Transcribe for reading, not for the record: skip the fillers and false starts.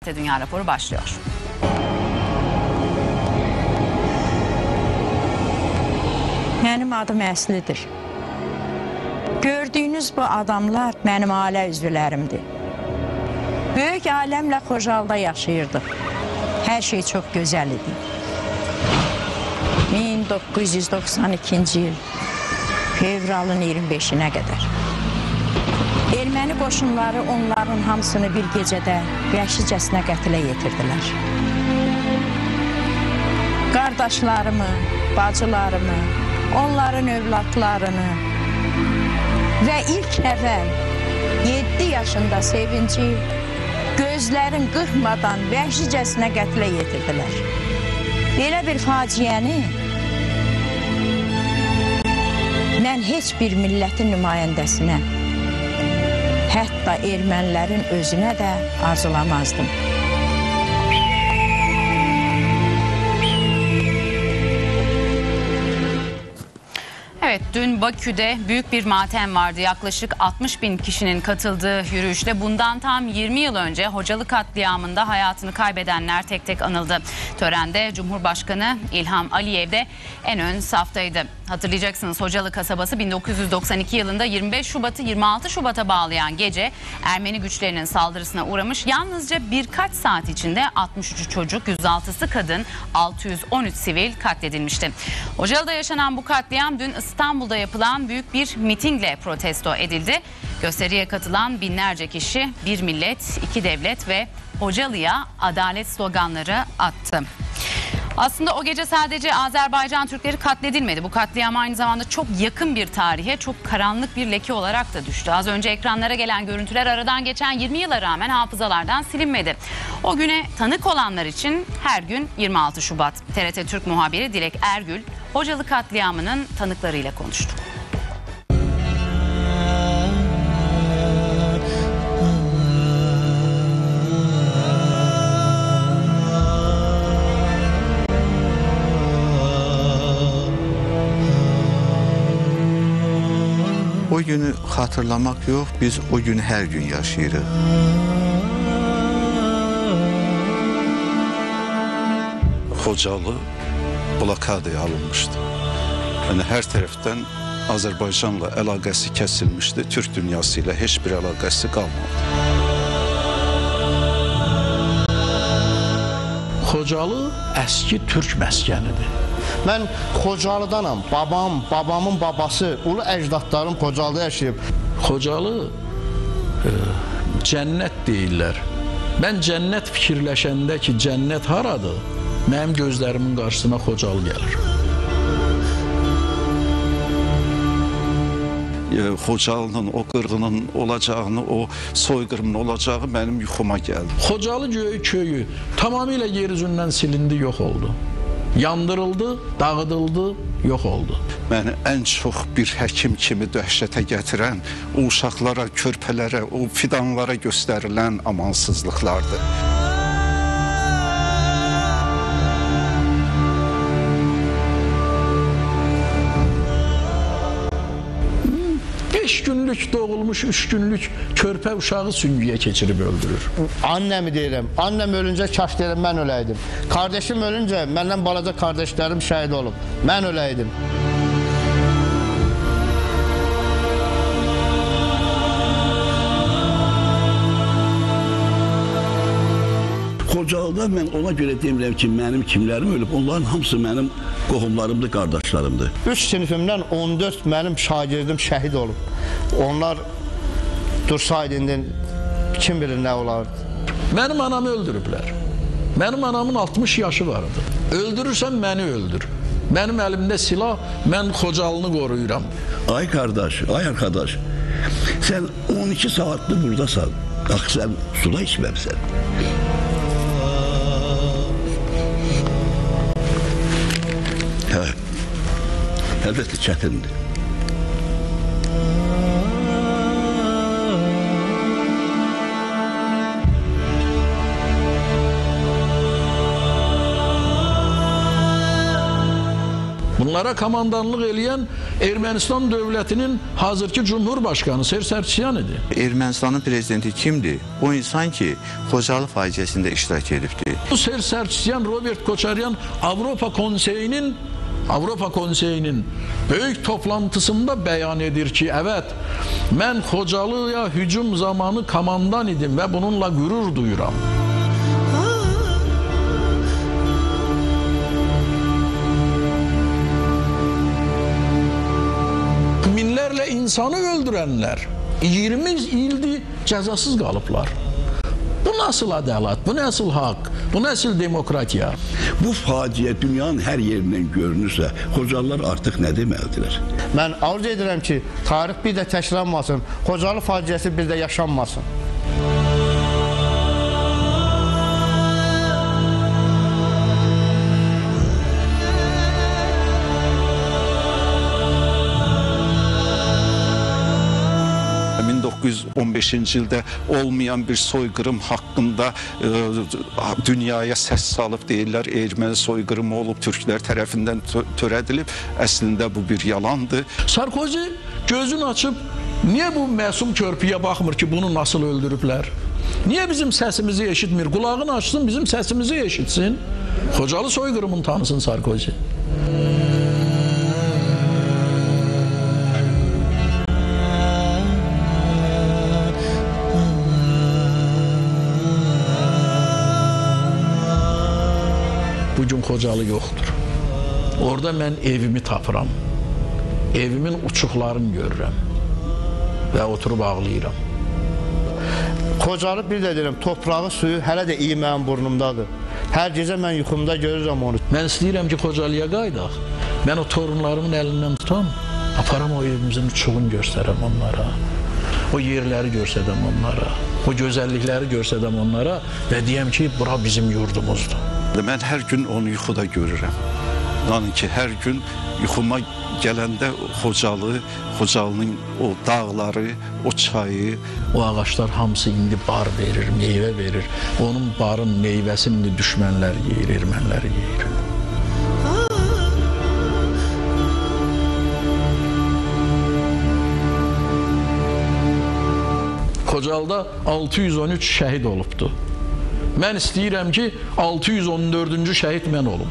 Saatte Dünya raporu başlıyor. Mənim adım Əslidir. Gördüyünüz bu adamlar mənim ailə üzvlərimdir. Böyük ailəmlə Xocalıda yaşayırdıq. Hər şey çox gözəl idi. 1992-ci il fevralın 25-nə qədər. Erməni qoşunları onların hamısını bir gecədə vəhşicəsinə qətlə yetirdilər. Qardaşlarımı, bacılarımı, onların övladlarını və ilk əvvəl 7 yaşında Sevinci gözlərin qırpmadan vəhşicəsinə qətlə yetirdilər. Belə bir faciəni mən heç bir millətin nümayəndəsinə, hətta ermənilərin özünə də arzulamazdım. Evet, dün Bakü'de büyük bir matem vardı. Yaklaşık 60 bin kişinin katıldığı yürüyüşte bundan tam 20 yıl önce Hocalı katliamında hayatını kaybedenler tek tek anıldı. Törende Cumhurbaşkanı İlham Aliyev de en ön saftaydı. Hatırlayacaksınız, Hocalı kasabası 1992 yılında 25 Şubat'ı 26 Şubat'a bağlayan gece Ermeni güçlerinin saldırısına uğramış. Yalnızca birkaç saat içinde 63 çocuk, 106'sı kadın, 613 sivil katledilmişti. Hocalı'da yaşanan bu katliam dün İstanbul'da yapılan büyük bir mitingle protesto edildi. Gösteriye katılan binlerce kişi bir millet, iki devlet ve Hocalı'ya adalet sloganları attı. Aslında o gece sadece Azerbaycan Türkleri katledilmedi. Bu katliam aynı zamanda çok yakın bir tarihe, çok karanlık bir leke olarak da düştü. Az önce ekranlara gelen görüntüler aradan geçen 20 yıla rağmen hafızalardan silinmedi. O güne tanık olanlar için her gün 26 Şubat. TRT Türk muhabiri Dilek Ergül, Hocalı katliamının tanıklarıyla konuştu. O günü hatırlamak yok, biz o günü her gün yaşayırıq. Xocalı blokadaya alınmıştı. Yani her taraftan Azerbaycanla əlaqəsi kəsilmişdi. Türk dünyası ilə heç bir əlaqəsi qalmadı. Xocalı eski Türk məskənidir. Mən Xocalıdanam. Babamın babası, ulu əcdadlarım Xocalıda yaşayıb. Xocalı cənnət deyirlər. Mən cənnət fikirləşəndə ki, cənnət haradır? Mənim gözlərimin qarşısına Xocalı gəlir. Xocalının o qırğının olacağını, o soyqırımın olacağı mənim yuxuma gəldi. Xocalı göyü köyü tamamilə yer üzündən silindi, yox oldu. Yandırıldı, dağıdıldı, yox oldu. Məni ən çox bir həkim kimi dəhşətə gətirən o uşaqlara, körpələrə, o fidanlara göstərilən amansızlıqlardır. Günlük doğulmuş, 3 günlük körpə uşağı süngüyə keçirib öldürür. Annemi deyirəm. Annem ölüncə kaş deyirəm mən öləydim. Kardeşim ölüncə məndən balaca kardeşlərim şəhid olub. Mən öləydim. Xocalıda mən ona görə demirəm ki, mənim kimlərim ölüb, onların hamısı mənim qohumlarımdır, qardaşlarımdır. 3 sinifimdən 14 mənim şagirdim şəhid olub. Onlar dursaydı indi kim bilir nə olardı. Mənim anamı öldürüblər. Mənim anamın 60 yaşı vardı. Öldürürsən məni öldür. Mənim əlimdə silah, mən Xocalını qoruyuram. Ay qardaş, ay arkadaş, sən 12 saatdır buradasan. Axı sən suda içməmsən. Hə, əlbəttə çətindir. Onlara komandanlıq eləyən Ermənistan dövlətinin hazırki Cumhurbaşkanı Ser Sarkisyan idi. Ermənistanın prezidenti kimdir? O insan ki, Xocalı faciəsində iştirak edibdir. Bu Ser Sarkisyan, Robert Koçaryan Avropa Konseyinin böyük toplantısında bəyan edir ki, evet, mən Xocalıya hücum zamanı komandan idim və bununla qürur duyuram. Minlərlə insanı öldürənlər 20 ildir cəzasız qalıblar. Bu nasıl ədalət, bu nasıl haqq, bu nasıl demokratiya? Bu faciə dünyanın hər yerindən görünürsə, Xocalılar artıq nə deməlidirlər? Mən arzu edirəm ki, tarix bir də təkrarlanmasın, Xocalı faciəsi bir də yaşanmasın. ...1915-ci ildə olmayan bir soyqırım haqqında dünyaya səs salıb deyirlər, erməni soyqırımı olub, türklər tərəfindən törədilib. Əslində bu bir yalandır. Sarkozy gözünü açıb, niyə bu məsum körpüyə baxmır ki, bunu nasıl öldürüblər? Niyə bizim səsimizi eşitmir? Qulağını açsın, bizim səsimizi eşitsin. Xocalı soyqırımını tanısın Sarkozy. Bugün Xocalı yoxdur. Orada mən evimi tapıram. Evimin uçuqlarını görürəm. Və oturub ağlayıram. Xocalı bir də deyirəm, toprağı, suyu hələ də iyi mənim burnumdadır. Hər gecə mən yuxumda görürəm onu. Mən istəyirəm ki, Xocalıya qaydaq. Mən o torunlarımın əlindən tutam, aparam o evimizin uçuğunu göstərəm onlara. O yerləri göstərəm onlara. O gözəllikləri göstərəm onlara və deyəm ki, bura bizim yurdumuzdur. Mən hər gün onu yuxuda görürəm. Yəni ki, hər gün yuxuma gələndə Xocalının o dağları, o çayı, o ağaçlar hamısı indi bar verir, meyvə verir. Onun barın meyvəsini indi düşmənlər yeyir, ermənilər yeyir. Xocalıda 613 şəhid olubdu. Mən istəyirəm ki, 614-cü şəhid mən olum.